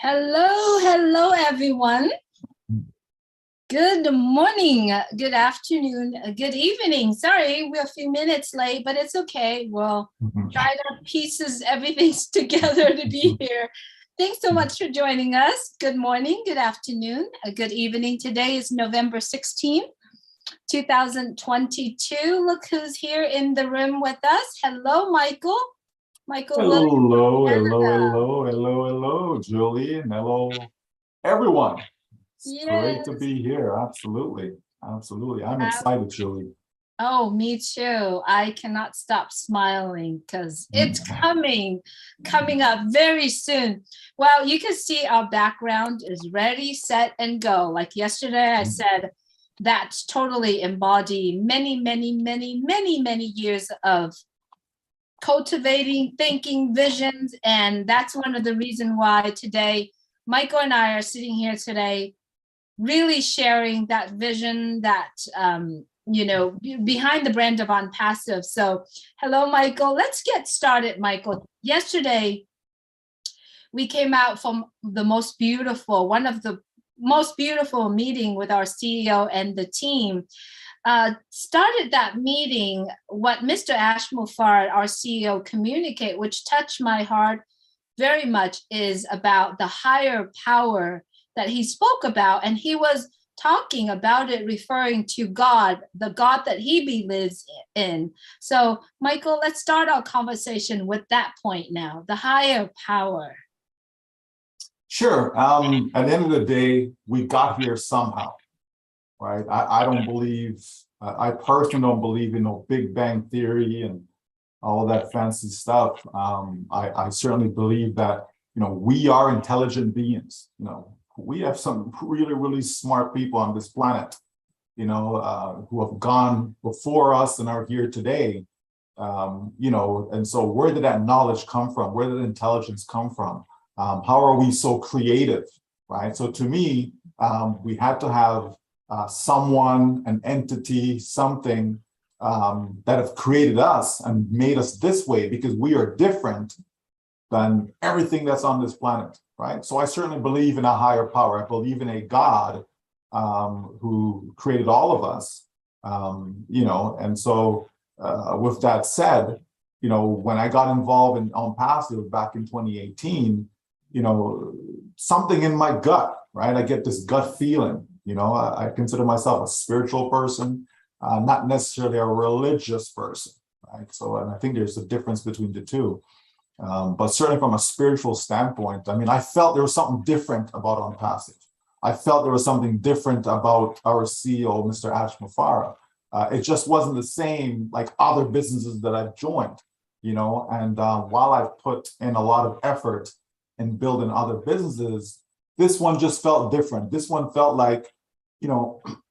Hello, everyone. Good morning, good afternoon, good evening. Sorry, we're a few minutes late, but it's okay. We'll try to pieces everything together to be here. Thanks so much for joining us. Good morning, good afternoon, good evening. Today is November 16th, 2022. Look who's here in the room with us. Hello, Michael. Hello, Julie, and hello, everyone. It's great to be here. Absolutely. I'm excited, Julie. Oh, me too. I cannot stop smiling because it's coming up very soon. Well, you can see our background is ready, set, and go. Like yesterday, I said that's totally embody many years of cultivating, thinking, visions. And that's one of the reasons why today, Michael and I are sitting here today, really sharing that vision that, behind the brand of ONPASSIVE. So hello, Michael. Let's get started, Michael. Yesterday, we came out from one of the most beautiful meeting with our CEO and the team. Started that meeting, what Mr. Ashmufar, our CEO, communicate, which touched my heart very much, is about the higher power that he spoke about. And he was talking about it, referring to God, the God that he believes in. So, Michael, let's start our conversation with that point now, the higher power. Sure. At the end of the day, we got here somehow, right? I personally don't believe in no Big Bang Theory and all that fancy stuff. I certainly believe that, we are intelligent beings. We have some really smart people on this planet, who have gone before us and are here today. And so where did that knowledge come from? Where did intelligence come from? How are we so creative, right? So to me, we had to have someone, an entity, something that have created us and made us this way, because we are different than everything that's on this planet, right? So I certainly believe in a higher power. I believe in a God who created all of us, and so with that said, when I got involved in ONPASSIVE back in 2018, something in my gut, right? I get this gut feeling, I consider myself a spiritual person, not necessarily a religious person, right? So, and I think there's a difference between the two. But certainly from a spiritual standpoint, I felt there was something different about ONPASSIVE. I felt there was something different about our CEO, Mr. Ashmufar. It just wasn't the same like other businesses that I've joined, and while I've put in a lot of effort in building other businesses, this one just felt different. This one felt like,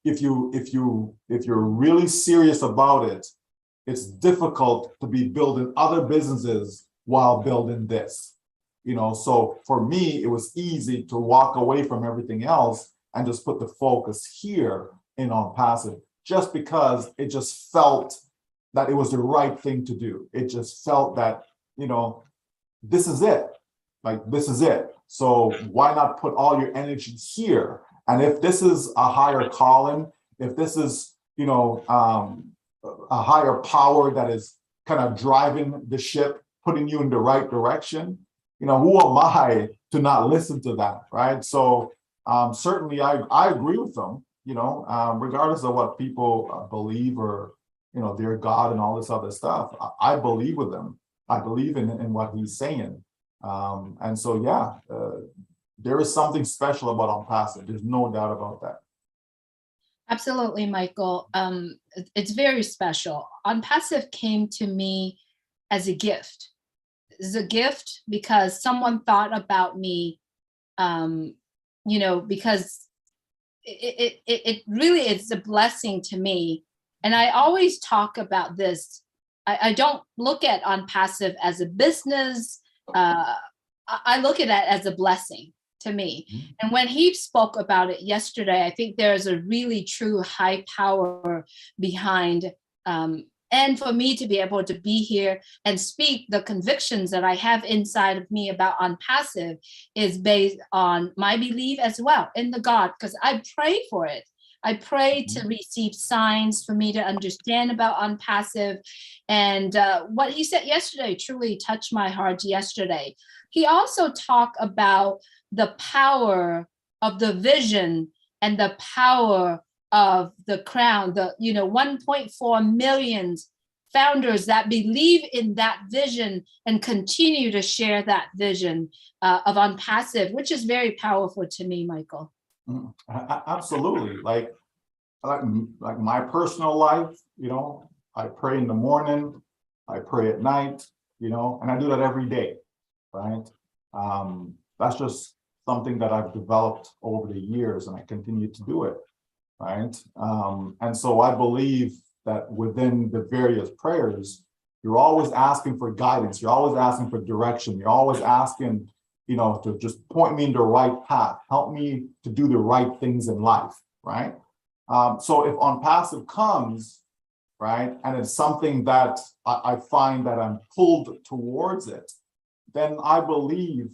if you're really serious about it, it's difficult to be building other businesses while building this, so for me, it was easy to walk away from everything else and just put the focus here in ONPASSIVE, just because it just felt that it was the right thing to do. It just felt that, this is it. Like, this is it. So why not put all your energy here? And if this is a higher calling, if this is, a higher power that is kind of driving the ship, putting you in the right direction, who am I to not listen to that, right? So certainly I agree with them, regardless of what people believe or, their God and all this other stuff. I believe with them. I believe in what he's saying. And so, yeah, there is something special about ONPASSIVE. There's no doubt about that. Absolutely, Michael. It's very special. ONPASSIVE came to me as a gift. It's a gift because someone thought about me, because it really is a blessing to me. And I always talk about this. I don't look at ONPASSIVE as a business. I look at it as a blessing to me. And when he spoke about it yesterday, I think there's a really true high power behind and for me to be able to be here and speak the convictions that I have inside of me about ONPASSIVE is based on my belief as well in the God, because I pray for it. I pray to receive signs for me to understand about ONPASSIVE. And what he said yesterday truly touched my heart yesterday. He also talked about the power of the vision and the power of the crown, the 1.4 million founders that believe in that vision and continue to share that vision of ONPASSIVE, which is very powerful to me, Michael. Absolutely. Like my personal life, I pray in the morning, I pray at night, and I do that every day, right? That's just something that I've developed over the years, and I continue to do it, right? And so I believe that within the various prayers, you're always asking for guidance, you're always asking for direction, you're always asking, to just point me in the right path, help me to do the right things in life, right? So if ONPASSIVE comes, right, and it's something that I find that I'm pulled towards it, then I believe,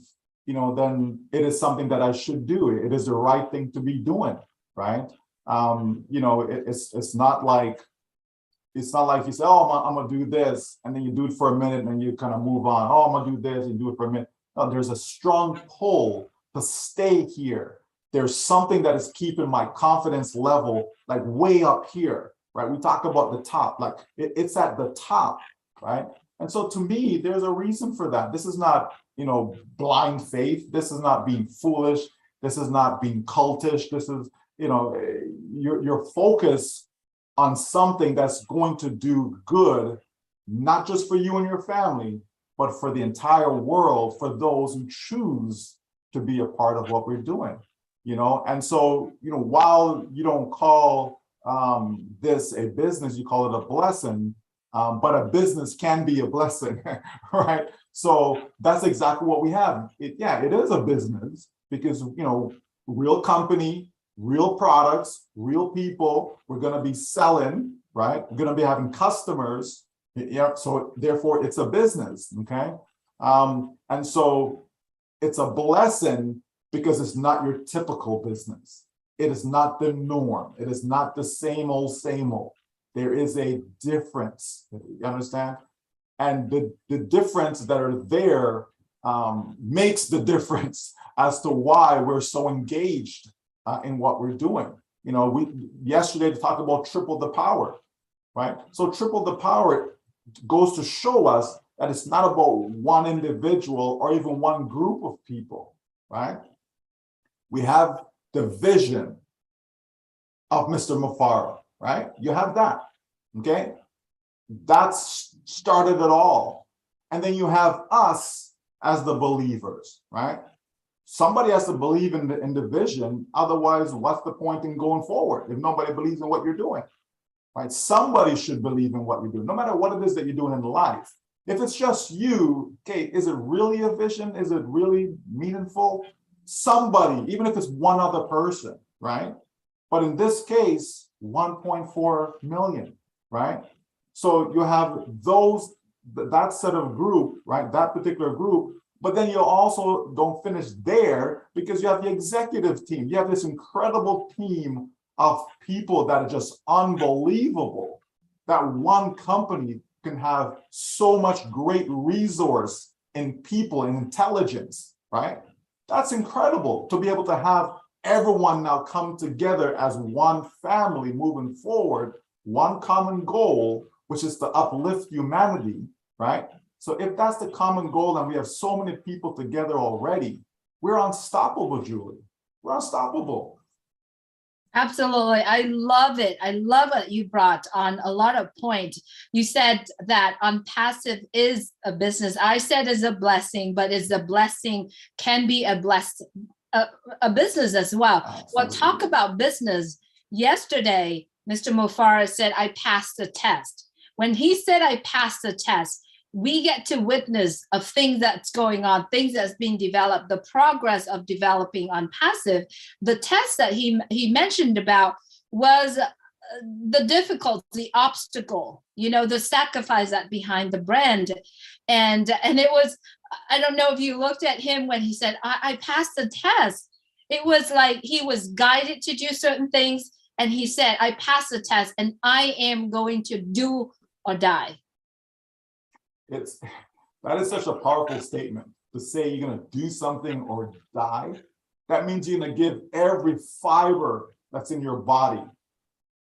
then it is something that I should do. It is the right thing to be doing, right? It's not like you say, oh, I'm gonna do this, and then you do it for a minute, and then you kind of move on. Oh, I'm gonna do this, and do it for a minute. No, there's a strong pull to stay here. There's something that is keeping my confidence level like way up here, right? We talk about the top, like it's at the top, right? And so to me, there's a reason for that. This is not, blind faith. This is not being foolish. This is not being cultish. This is, your focus on something that's going to do good, not just for you and your family, but for the entire world, for those who choose to be a part of what we're doing, And so, while you don't call this a business, you call it a blessing, but a business can be a blessing, right? So that's exactly what we have. It is a business because, real company, real products, real people, we're going to be selling, right? We're going to be having customers. So therefore it's a business, okay? And so it's a blessing because it's not your typical business. It is not the norm. It is not the same old, same old. There is a difference, you understand? And the difference that are there makes the difference as to why we're so engaged in what we're doing. We yesterday talked about triple the power, right? So triple the power goes to show us that it's not about one individual or even one group of people, right? We have the vision of Mr. Mufara, right? You have that, okay? That's started it all. And then you have us as the believers, right? Somebody has to believe in the vision. Otherwise, what's the point in going forward if nobody believes in what you're doing, right? Somebody should believe in what you're doing, no matter what it is that you're doing in life. If it's just you, okay, is it really a vision? Is it really meaningful? Somebody, even if it's one other person, right? But in this case, 1.4 million, right? So you have that set of group, right? That particular group, but then you also don't finish there because you have the executive team. You have this incredible team of people that are just unbelievable. That one company can have so much great resource in people and intelligence, right? That's incredible to be able to have everyone now come together as one family moving forward, one common goal, which is to uplift humanity, right? So if that's the common goal and we have so many people together already, we're unstoppable, Julie. We're unstoppable. Absolutely. I love it. I love what you brought on a lot of points. You said that ONPASSIVE is a business. I said is a blessing, but is a blessing can be a business as well. Absolutely. Well, talk about business. Yesterday, Mr. Mufara said, I passed the test. When he said I passed the test, we get to witness of things that's going on, things that's being developed, the progress of developing ONPASSIVE. The test that he mentioned about was the difficulty, the obstacle, the sacrifice that behind the brand. And it was, I don't know if you looked at him when he said, I passed the test. It was like he was guided to do certain things. And he said, I passed the test and I am going to do or die. That is such a powerful statement to say you're going to do something or die. That means you're going to give every fiber that's in your body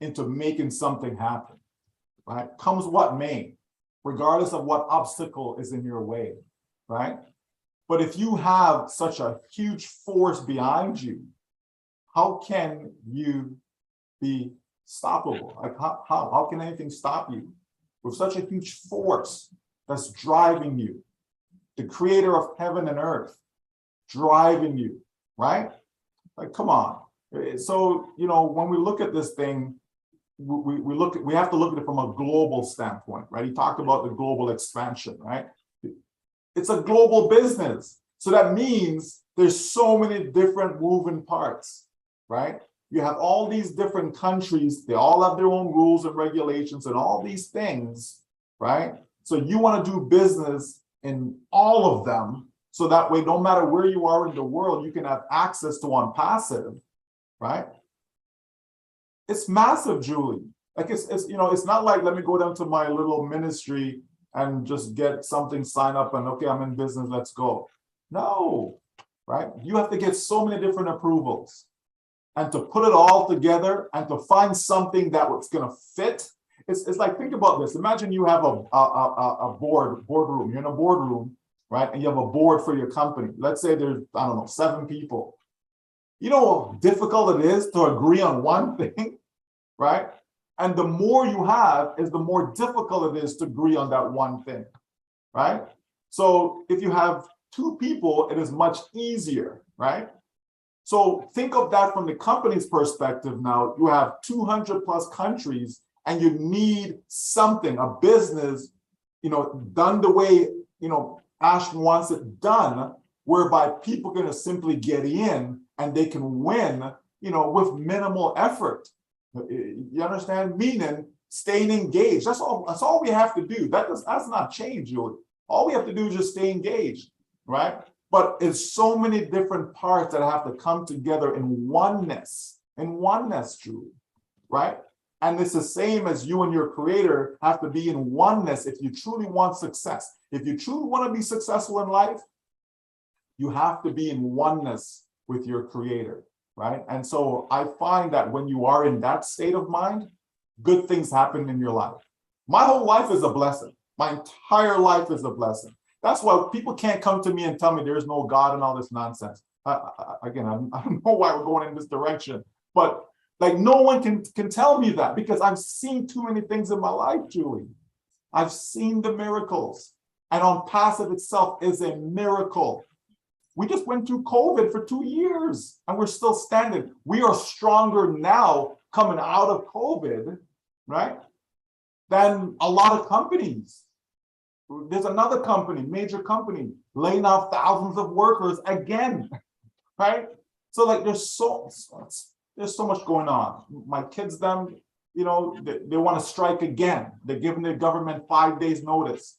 into making something happen, right? Comes what may, regardless of what obstacle is in your way, right? But if you have such a huge force behind you, how can you be stoppable? Like how can anything stop you with such a huge force that's driving you, the creator of heaven and earth driving you, right? Like, come on. So, when we look at this thing, we have to look at it from a global standpoint, right? He talked about the global expansion, right? It's a global business. So that means there's so many different moving parts, right? You have all these different countries, they all have their own rules and regulations and all these things, right? So you want to do business in all of them, so that way, no matter where you are in the world, you can have access to ONPASSIVE, right? It's massive, Julie. Like it's not like, let me go down to my little ministry and just get something signed up and okay, I'm in business, let's go. No, right? You have to get so many different approvals, and to put it all together and to find something that was going to fit. It's like, think about this. Imagine you have a boardroom. You're in a boardroom, right? And you have a board for your company. Let's say there's, I don't know, 7 people. You know how difficult it is to agree on one thing, right? And the more you have is the more difficult it is to agree on that one thing, right? So if you have 2 people, it is much easier, right? So think of that from the company's perspective now. You have 200 plus countries and you need something, a business, done the way, Ash wants it done, whereby people are going to simply get in and they can win, with minimal effort. You understand? Meaning staying engaged. That's all we have to do. That's not change, Julie. All we have to do is just stay engaged, right? But it's so many different parts that have to come together in oneness, Julie, right? And it's the same as you and your creator have to be in oneness if you truly want success. If you truly want to be successful in life, you have to be in oneness with your creator, right? And so I find that when you are in that state of mind, good things happen in your life. My whole life is a blessing. My entire life is a blessing. That's why people can't come to me and tell me there's no God and all this nonsense. Again, I don't know why we're going in this direction, but like no one can tell me that, because I've seen too many things in my life, Julie. I've seen the miracles, and ONPASSIVE itself is a miracle. We just went through COVID for 2 years and we're still standing. We are stronger now coming out of COVID, right, than a lot of companies. There's another company, major company, laying off thousands of workers again, right? So like there's so much going on. My kids, they want to strike again. They're giving the government 5 days notice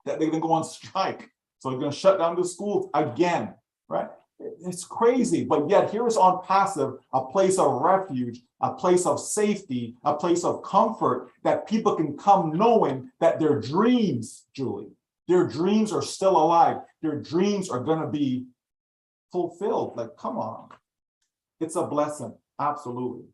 that they're going to go on strike. So they're going to shut down the schools again, right? It's crazy, but yet here is ONPASSIVE, a place of refuge, a place of safety, a place of comfort that people can come knowing that their dreams, Julie, their dreams are still alive. Their dreams are going to be fulfilled. Like, come on. It's a blessing. Absolutely.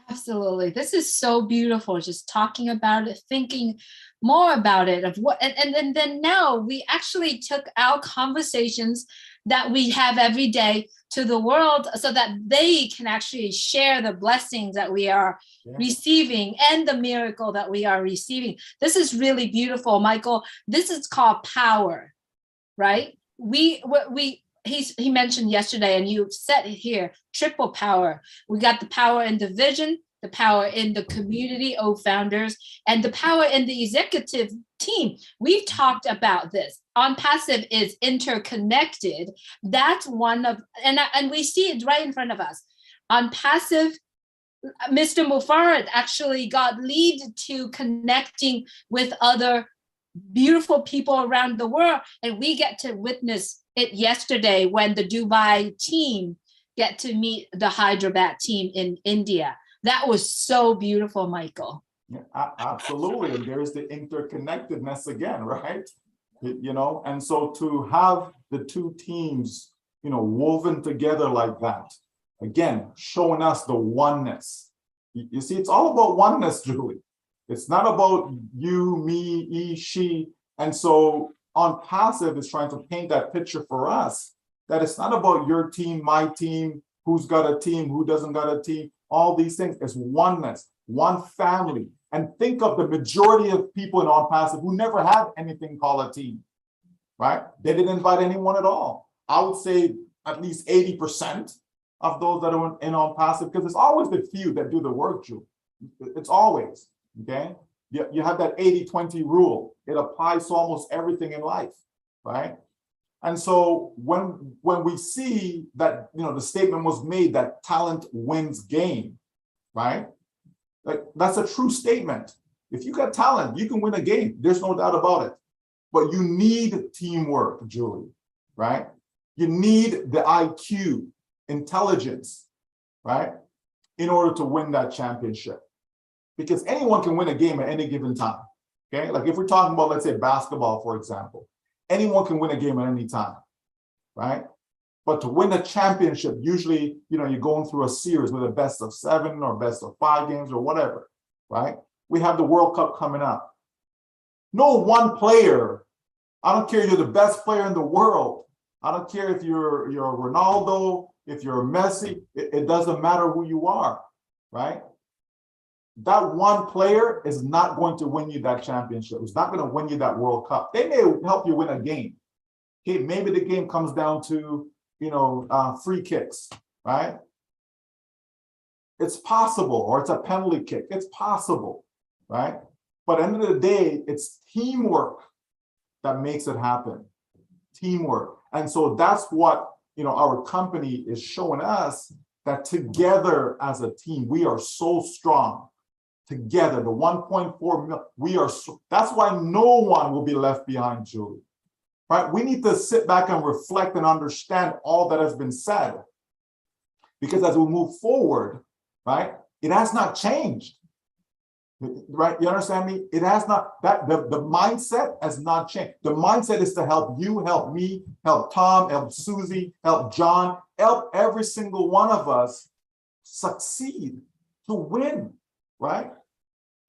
Absolutely. This is so beautiful. Just talking about it, thinking more about it, of what, and then now we actually took our conversations that we have every day to the world so that they can actually share the blessings that we are receiving and the miracle that we are receiving. This is really beautiful, Michael. This is called power, right? He mentioned yesterday, and you said it here, triple power. We got the power in the vision, the power in the community of founders, and the power in the executive team. We've talked about this. ONPASSIVE is interconnected. That's one of, and we see it right in front of us. ONPASSIVE Mr. Mufarad actually got lead to connecting with other beautiful people around the world. And we get to witness it yesterday when the Dubai team get to meet the Hyderabad team in India. That was so beautiful, Michael. Yeah, absolutely. And there's the interconnectedness again, right? You know, and so to have the two teams, you know, woven together like that, again, showing us the oneness. You see, it's all about oneness, Julie. It's not about you, me, he, she. And so ONPASSIVE is trying to paint that picture for us, that it's not about your team, my team, who's got a team, who doesn't got a team, all these things. It's oneness, one family. And think of the majority of people in ONPASSIVE who never had anything called a team, right? They didn't invite anyone at all. I would say at least 80% of those that are in ONPASSIVE, because it's always the few that do the work, Julie. It's always, okay? You have that 80-20 rule. It applies to almost everything in life, right? And so when we see that, you know, the statement was made that talent wins game, right? Like, that's a true statement. If you got talent, you can win a game. There's no doubt about it. But you need teamwork, Julie, right? You need the IQ, intelligence, right? In order to win that championship. Because anyone can win a game at any given time, okay? Like if we're talking about, let's say, basketball, for example, anyone can win a game at any time, right? But to win a championship, usually, you know, you're going through a series with a best of 7 or best of 5 games or whatever, right? We have the World Cup coming up. No one player, I don't care if you're the best player in the world. I don't care if you're Ronaldo, if you're Messi, it doesn't matter who you are, right? That one player is not going to win you that championship. It's not going to win you that World Cup. They may help you win a game. Okay, maybe the game comes down to, you know, free kicks, right? It's possible, or it's a penalty kick. It's possible, right? But at the end of the day, it's teamwork that makes it happen. Teamwork. And so that's what, you know, our company is showing us, that together as a team, we are so strong. Together, the 1.4 million, we are so, that's why no one will be left behind, Julie. Right? We need to sit back and reflect and understand all that has been said. Because as we move forward, right, it has not changed. Right? You understand me? It has not, that the mindset has not changed. The mindset is to help you, help me, help Tom, help Susie, help John, help every single one of us succeed, to win, right?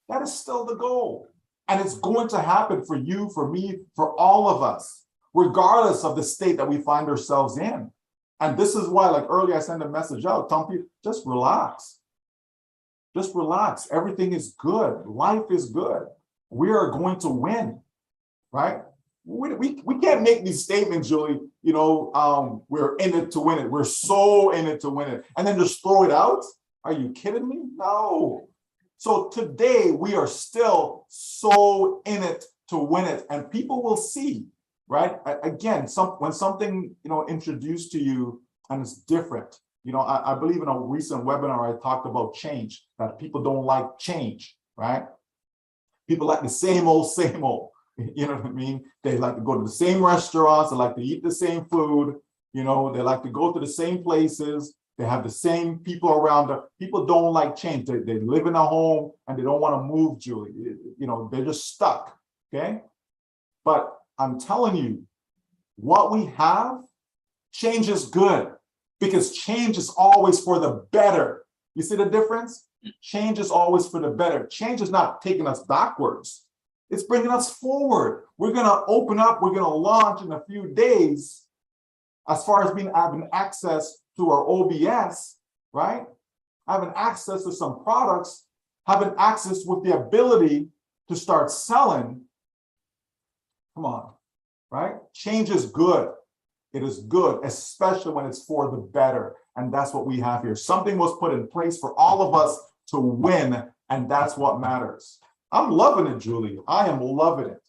That is still the goal. And it's going to happen for you, for me, for all of us, regardless of the state that we find ourselves in. And this is why, like earlier, I sent a message out, telling people, just relax. Just relax. Everything is good. Life is good. We are going to win, right? We can't make these statements, Julie, you know, we're in it to win it. We're so in it to win it. And then just throw it out? Are you kidding me? No. So today we are still so in it to win it, and people will see, right? Again, when something, you know, introduced to you and it's different, you know, I believe in a recent webinar I talked about change, that people don't like change, right? People like the same old, you know what I mean? They like to go to the same restaurants, they like to eat the same food, you know, they like to go to the same places. They have the same people around them. People don't like change. They live in a home and they don't want to move, Julie. You know, they're just stuck, okay? But I'm telling you, what we have, change is good, because change is always for the better. You see the difference? Change is always for the better. Change is not taking us backwards. It's bringing us forward. We're going to open up. We're going to launch in a few days, as far as having access to our OBS, right? Having access to some products, having access with the ability to start selling. Come on, right? Change is good. It is good, especially when it's for the better. And that's what we have here. Something was put in place for all of us to win, and that's what matters. I'm loving it, Julie. I am loving it.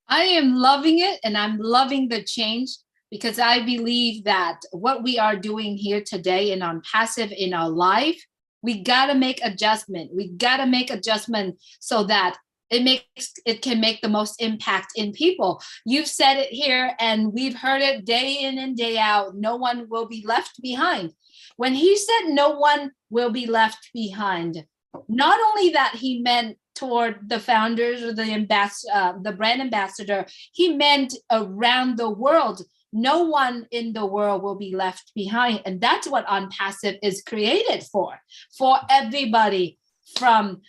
I am loving it, and I'm loving the change, because I believe that what we are doing here today in ONPASSIVE in our life We got to make adjustment. We got to make adjustment so that it can make the most impact in people. You've said it here and we've heard it day in and day out. No one will be left behind. When he said no one will be left behind, not only that he meant toward the founders or the brand ambassador, he meant around the world. No one in the world will be left behind. And that's what ONPASSIVE is created for everybody from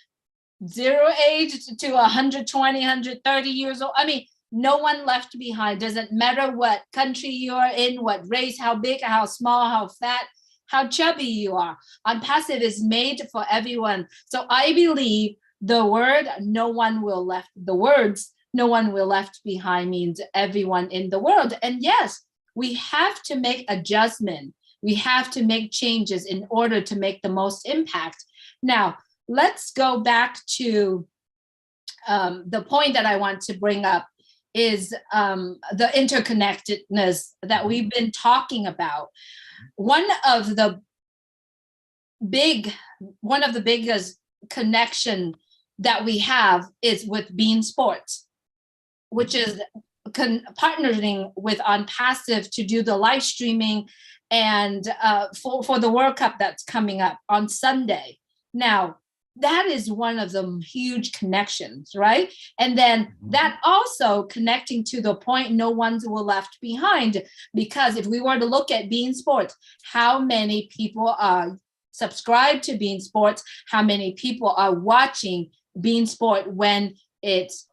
0 age to 120, 130 years old. I mean, no one left behind. Doesn't matter what country you are in, what race, how big, how small, how fat, how chubby you are. ONPASSIVE is made for everyone. So I believe the words no one will left behind means everyone in the world. And yes, we have to make adjustment. We have to make changes in order to make the most impact. Now, let's go back to the point that I want to bring up is the interconnectedness that we've been talking about. One of the biggest connection that we have is with Bean Sports, which is partnering with ONPASSIVE to do the live streaming and for the World Cup that's coming up on Sunday. Now, that is one of the huge connections, right? And then that also connecting to the point no one's will left behind, because if we were to look at Bean Sports, how many people are subscribed to Bean Sports? How many people are watching Bean Sport when it's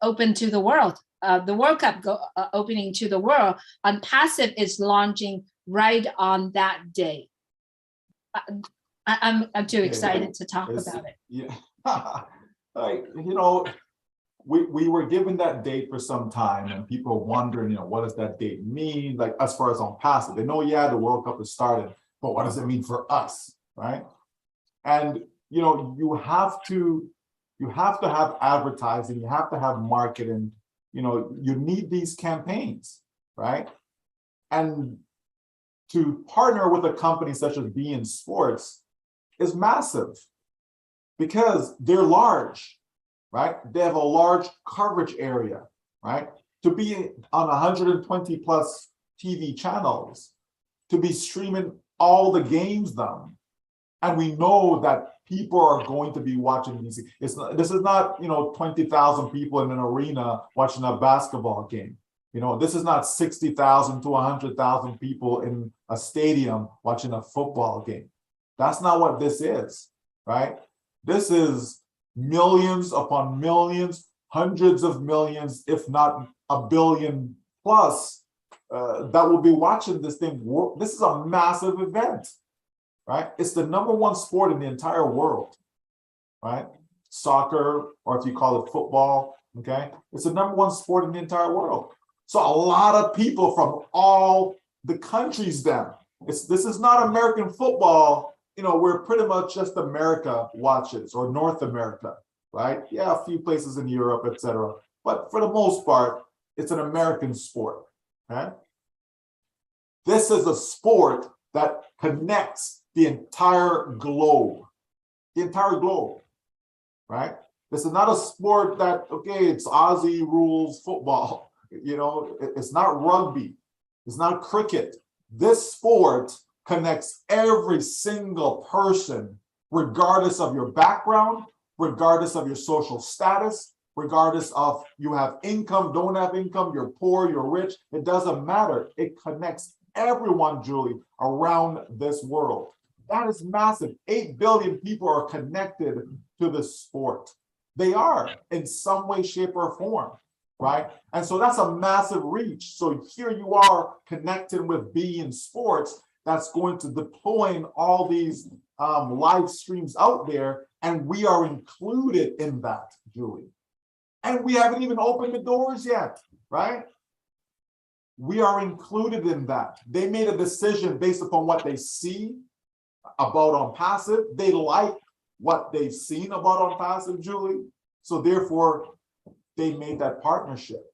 open to the world? The World Cup opening to the world, ONPASSIVE is launching right on that day. I'm too excited to talk about it. Yeah, like, we were given that date for some time, and people are wondering, what does that date mean? Like, as far as ONPASSIVE, they know, yeah, the World Cup has started, but what does it mean for us, right? And you have to have advertising, you have to have marketing. You need these campaigns, right? And to partner with a company such as Bean Sports is massive, because they're large, right? They have a large coverage area, right? To be on 120 plus TV channels, to be streaming all the games done. And we know that people are going to be watching these. This is not 20,000 people in an arena watching a basketball game. This is not 60,000 to 100,000 people in a stadium watching a football game. That's not what this is, right? This is millions upon millions, hundreds of millions, if not a billion plus, that will be watching this thing. This is a massive event, right? It's the #1 sport in the entire world, right? Soccer, or if you call it football, okay? It's the #1 sport in the entire world. So a lot of people from all the countries then. This is not American football, where pretty much just America watches, or North America, right? Yeah, a few places in Europe, etc. But for the most part, it's an American sport, okay? This is a sport that connects the entire globe, right? This is not a sport that, okay, it's Aussie rules football. It's not rugby. It's not cricket. This sport connects every single person, regardless of your background, regardless of your social status, regardless of you have income, don't have income, you're poor, you're rich. It doesn't matter. It connects everyone, Julie, around this world. That is massive. 8 billion people are connected to this sport. They are in some way, shape, or form, right? And so that's a massive reach. So here you are connecting with Bean Sports, that's going to deploy all these live streams out there, and we are included in that, Julie. And we haven't even opened the doors yet, right? We are included in that. They made a decision based upon what they see about ONPASSIVE. They like what they've seen about ONPASSIVE, Julie. So therefore, they made that partnership.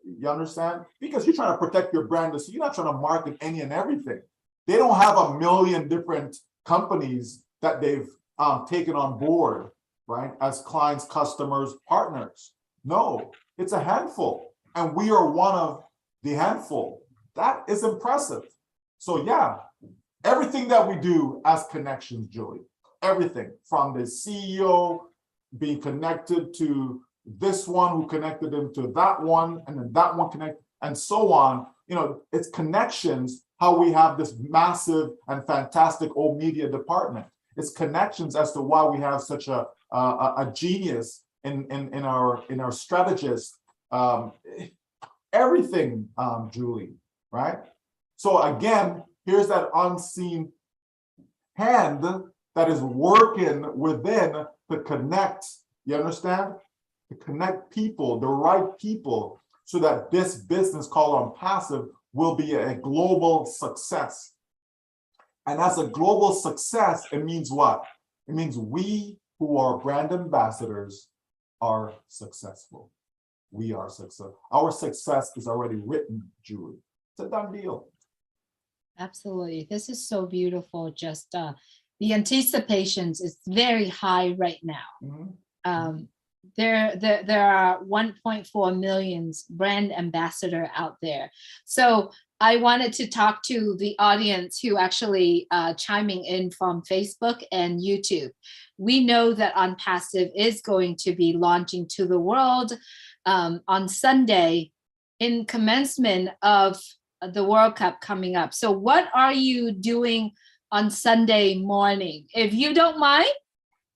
You understand? Because you're trying to protect your brand, so you're not trying to market any and everything. They don't have a million different companies that they've taken on board, right, as clients, customers, partners. No, it's a handful, and we are one of the handful. That is impressive. So yeah, everything that we do as connections, Julie, everything from the CEO being connected to this one who connected him to that one, and then that one connect, and so on. You know, it's connections, how we have this massive and fantastic old media department. It's connections as to why we have such a genius in our strategists. Everything, Julie, right? So again, here's that unseen hand that is working within to connect. You understand? To connect people, the right people, so that this business called ONPASSIVE will be a global success. And as a global success, it means what? It means we who are brand ambassadors are successful. We are successful. Our success is already written, Julie. It's a done deal. Absolutely. This is so beautiful. Just the anticipations is very high right now. Mm-hmm. There are 1.4 million brand ambassador out there. So I wanted to talk to the audience who actually chiming in from Facebook and YouTube. We know that ONPASSIVE is going to be launching to the world on Sunday in commencement of the World Cup coming up. So what are you doing on Sunday morning? If you don't mind,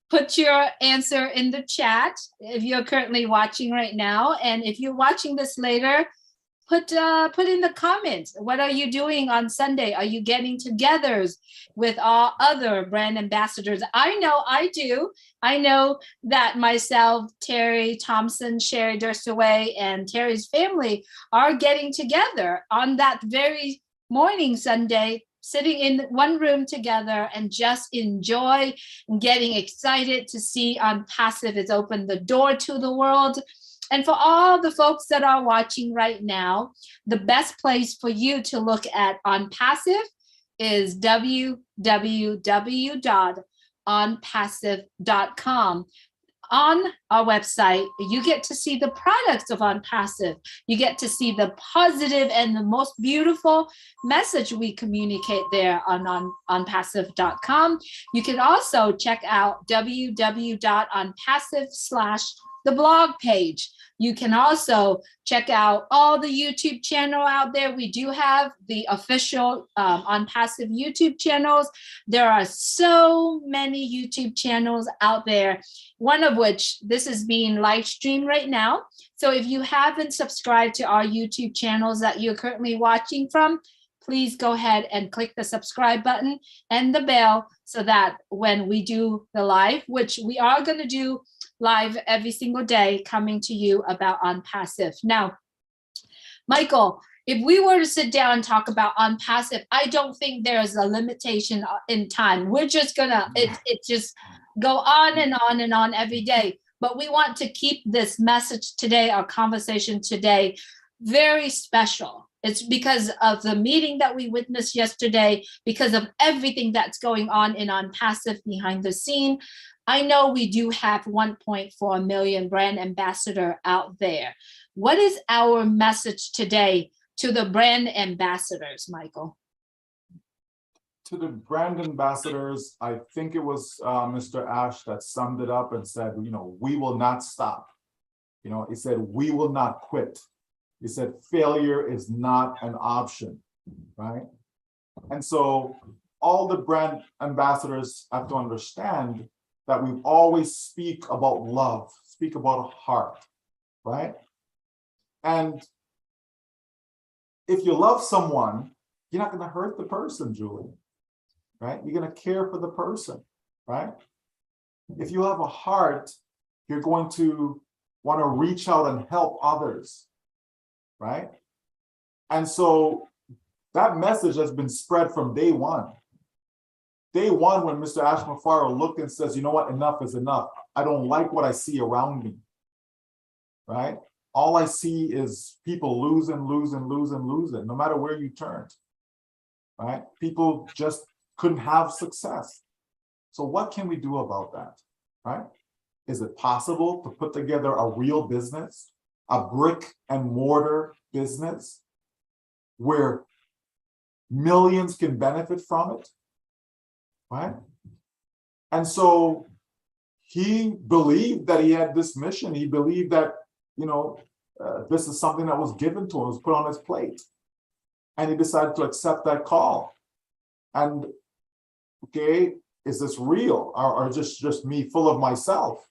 put your answer in the chat if you're currently watching right now. And if you're watching this later, put in the comments, what are you doing on Sunday? Are you getting togethers with all other brand ambassadors? I know I do. I know that myself, Terry Thompson, Sherry Durstaway, and Terry's family are getting together on that very morning Sunday, sitting in one room together and just enjoy and getting excited to see ONPASSIVE has opened the door to the world. And for all the folks that are watching right now, the best place for you to look at ONPASSIVE is www.onpassive.com. On our website, you get to see the products of ONPASSIVE. You get to see the positive and the most beautiful message we communicate there on onpassive.com. You can also check out www.onpassive/the blog page. You can also check out all the YouTube channel out there. We do have the official ONPASSIVE YouTube channels. There are so many YouTube channels out there, one of which this is being live streamed right now. So if you haven't subscribed to our YouTube channels that you're currently watching from, please go ahead and click the subscribe button and the bell so that when we do the live, which we are going to do live every single day, coming to you about ONPASSIVE. Now, Michael, if we were to sit down and talk about ONPASSIVE, I don't think there's a limitation in time. We're just gonna, it just go on and on and on every day. But we want to keep this message today, our conversation today, very special. It's because of the meeting that we witnessed yesterday, because of everything that's going on in ONPASSIVE behind the scene. I know we do have 1.4 million brand ambassador out there. What is our message today to the brand ambassadors, Michael? To the brand ambassadors, I think it was Mr. Ash that summed it up and said, you know, we will not stop. You know, he said, we will not quit. He said, failure is not an option, right? And so all the brand ambassadors have to understand that we always speak about love, speak about heart, right? And if you love someone, you're not gonna hurt the person, Julie, right? You're gonna care for the person, right? If you have a heart, you're going to wanna reach out and help others, right? And so that message has been spread from day one. Day one, when Mr. Ash Mufareh looked and says, you know what, enough is enough. I don't like what I see around me, right? All I see is people losing, no matter where you turn, right? People just couldn't have success. So what can we do about that, right? Is it possible to put together a real business, a brick and mortar business where millions can benefit from it, right? And so he believed that he had this mission. He believed that, this is something that was given to him, was put on his plate. And he decided to accept that call. And, okay, is this real or just me full of myself?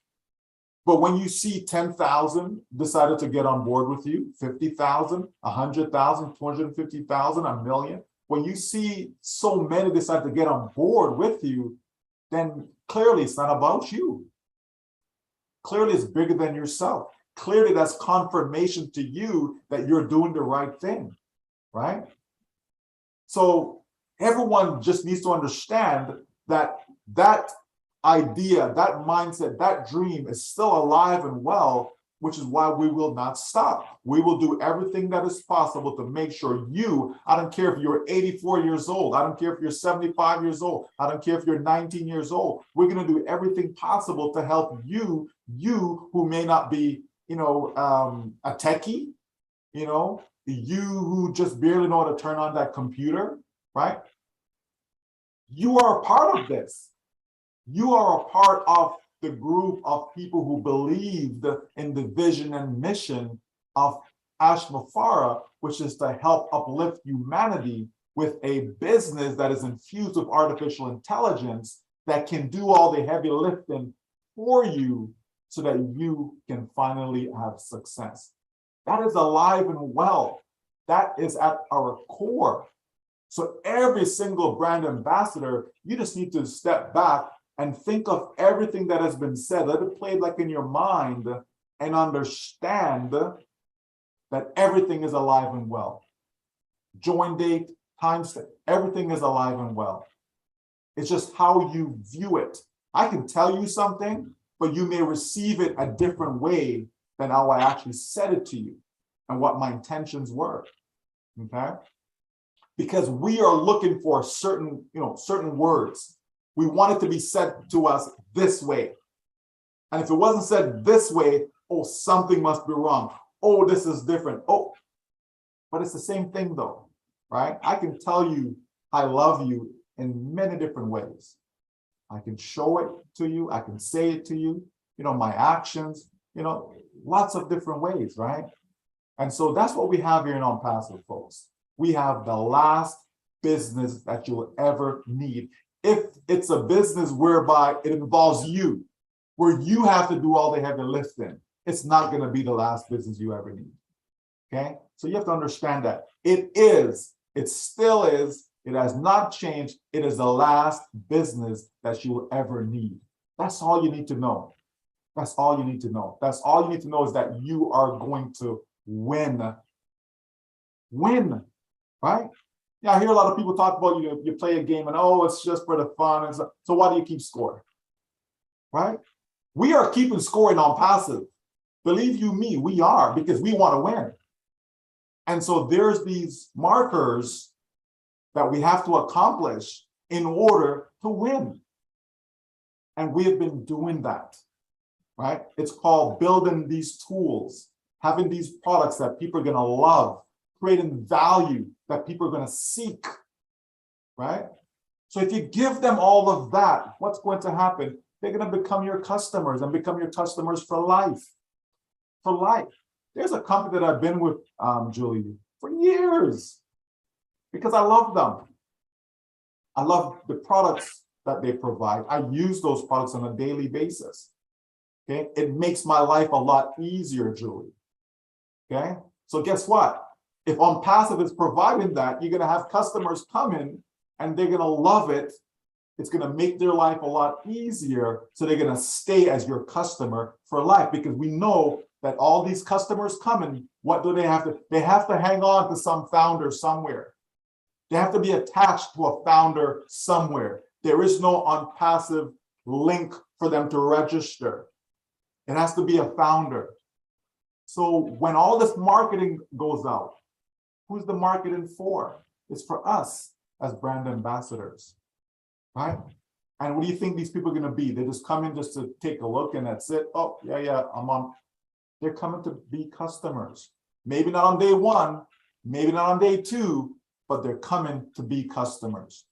But when you see 10,000 decided to get on board with you, 50,000, 100,000, 250,000, a million, when you see so many decide to get on board with you, then clearly it's not about you. Clearly it's bigger than yourself. Clearly that's confirmation to you that you're doing the right thing, right? So everyone just needs to understand that that idea, that mindset, that dream is still alive and well, which is why we will not stop. We will do everything that is possible to make sure you, I don't care if you're 84 years old, I don't care if you're 75 years old, I don't care if you're 19 years old, we're going to do everything possible to help you who may not be, a techie, you who just barely know how to turn on that computer, right? You are a part of this. You are a part of the group of people who believed in the vision and mission of Ashmafara, which is to help uplift humanity with a business that is infused with artificial intelligence that can do all the heavy lifting for you so that you can finally have success. That is alive and well. That is at our core. So every single brand ambassador, you just need to step back and think of everything that has been said. Let it play like in your mind and understand that everything is alive and well. Join date, time stamp, everything is alive and well. It's just how you view it. I can tell you something, but you may receive it a different way than how I actually said it to you and what my intentions were, okay? Because we are looking for certain words. We want it to be said to us this way. And if it wasn't said this way, oh, something must be wrong. Oh, this is different. Oh, but it's the same thing though, right? I can tell you I love you in many different ways. I can show it to you. I can say it to you, my actions, lots of different ways, right? And so that's what we have here in ONPASSIVE, folks. We have the last business that you'll ever need. If it's a business whereby it involves you, where you have to do all the heavy lifting, it's not going to be the last business you ever need. Okay? So you have to understand that. It still is, it has not changed. It is the last business that you will ever need. That's all you need to know. That's all you need to know. That's all you need to know is that you are going to win. Win, right? Yeah, I hear a lot of people talk about you play a game and oh, it's just for the fun. And so why do you keep score? Right? We are keeping scoring on passive. Believe you me, we are, because we want to win. And so there's these markers that we have to accomplish in order to win. And we have been doing that, right? It's called building these tools, having these products that people are going to love, creating value that people are going to seek, right? So if you give them all of that, what's going to happen? They're going to become your customers and become your customers for life. For life. There's a company that I've been with, Julie, for years because I love them. I love the products that they provide. I use those products on a daily basis. Okay, it makes my life a lot easier, Julie. Okay, so guess what? If ONPASSIVE is providing that, you're going to have customers come in and they're going to love it. It's going to make their life a lot easier. So they're going to stay as your customer for life because we know that all these customers coming, what do they have to? They have to hang on to some founder somewhere. They have to be attached to a founder somewhere. There is no ONPASSIVE link for them to register. It has to be a founder. So when all this marketing goes out, who's the marketing for? It's for us as brand ambassadors, right? And what do you think these people are going to be? They just come in just to take a look and that's it. Oh, yeah, I'm on. They're coming to be customers. Maybe not on day one, maybe not on day two, but they're coming to be customers.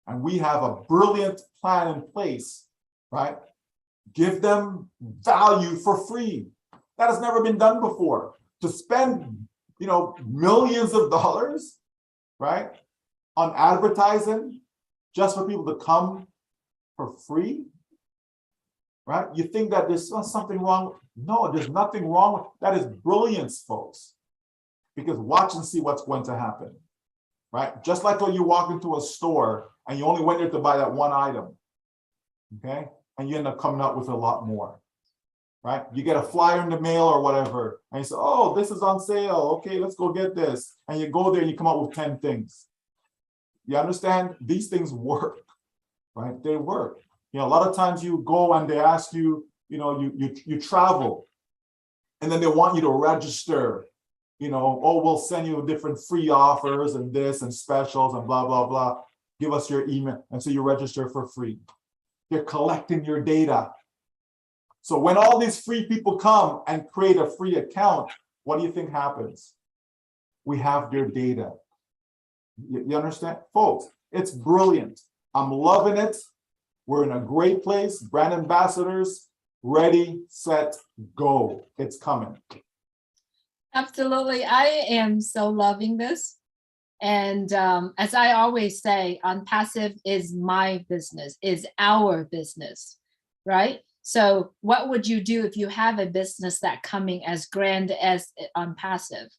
And we have a brilliant plan in place, right? Give them value for free. That has never been done before. To spend, millions of dollars, right, on advertising just for people to come for free, right? You think that there's something wrong? No, there's nothing wrong with that. Is brilliance, folks. Because watch and see what's going to happen, right? Just like when you walk into a store and you only went there to buy that one item, okay? And you end up coming up with a lot more, right? You get a flyer in the mail or whatever, and you say, oh, this is on sale. Okay, let's go get this. And you go there and you come up with 10 things. You understand? These things work, right? They work. A lot of times you go and they ask you, you travel, and then they want you to register. Oh, we'll send you different free offers and this and specials and blah, blah, blah. Give us your email. And so you register for free. They're collecting your data. So when all these free people come and create a free account, what do you think happens? We have their data. You understand? Folks, it's brilliant. I'm loving it. We're in a great place. Brand ambassadors, ready, set, go. It's coming. Absolutely. I am so loving this. And as I always say, ONPASSIVE is my business, is our business, right? So what would you do if you have a business that coming as grand as ONPASSIVE?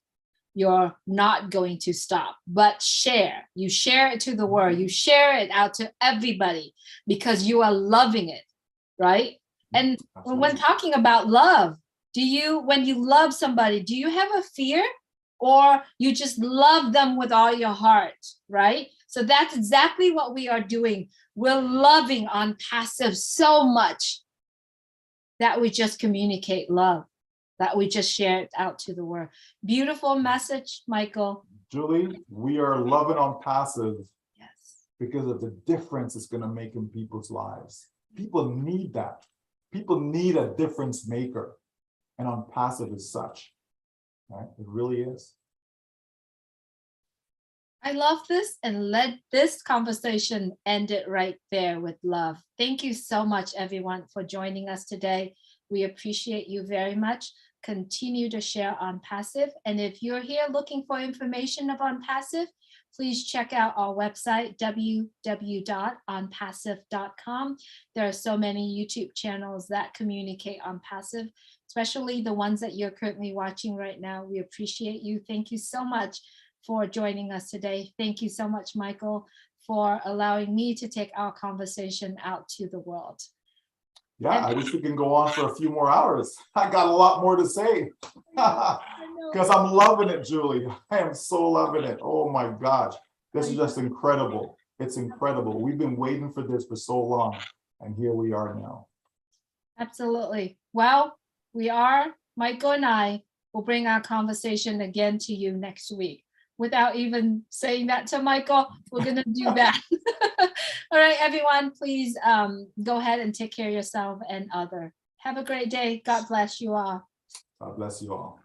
You're not going to stop, but share. You share it to the world. You share it out to everybody because you are loving it, right? And when talking about love, when you love somebody, do you have a fear? Or you just love them with all your heart, right? So that's exactly what we are doing. We're loving ONPASSIVE so much that we just communicate love, that we just share it out to the world. Beautiful message, Michael. Julie, we are loving ONPASSIVE. Yes. Because of the difference it's going to make in people's lives. People need that. People need a difference maker. And ONPASSIVE is such. Right? It really is. I love this, and let this conversation end it right there with love. Thank you so much, everyone, for joining us today. We appreciate you very much. Continue to share ONPASSIVE. And if you're here looking for information of ONPASSIVE, please check out our website, www.onpassive.com. There are so many YouTube channels that communicate ONPASSIVE, especially the ones that you're currently watching right now. We appreciate you. Thank you so much for joining us today. Thank you so much, Michael, for allowing me to take our conversation out to the world. Yeah, I wish we can go on for a few more hours. I got a lot more to say because I'm loving it, Julie. I am so loving it. Oh my gosh, this is just incredible. It's incredible. We've been waiting for this for so long, and here we are now. Absolutely. Well, Michael and I will bring our conversation again to you next week. Without even saying that to Michael, we're going to do that. All right, everyone, please go ahead and take care of yourself and other. Have a great day. God bless you all. God bless you all.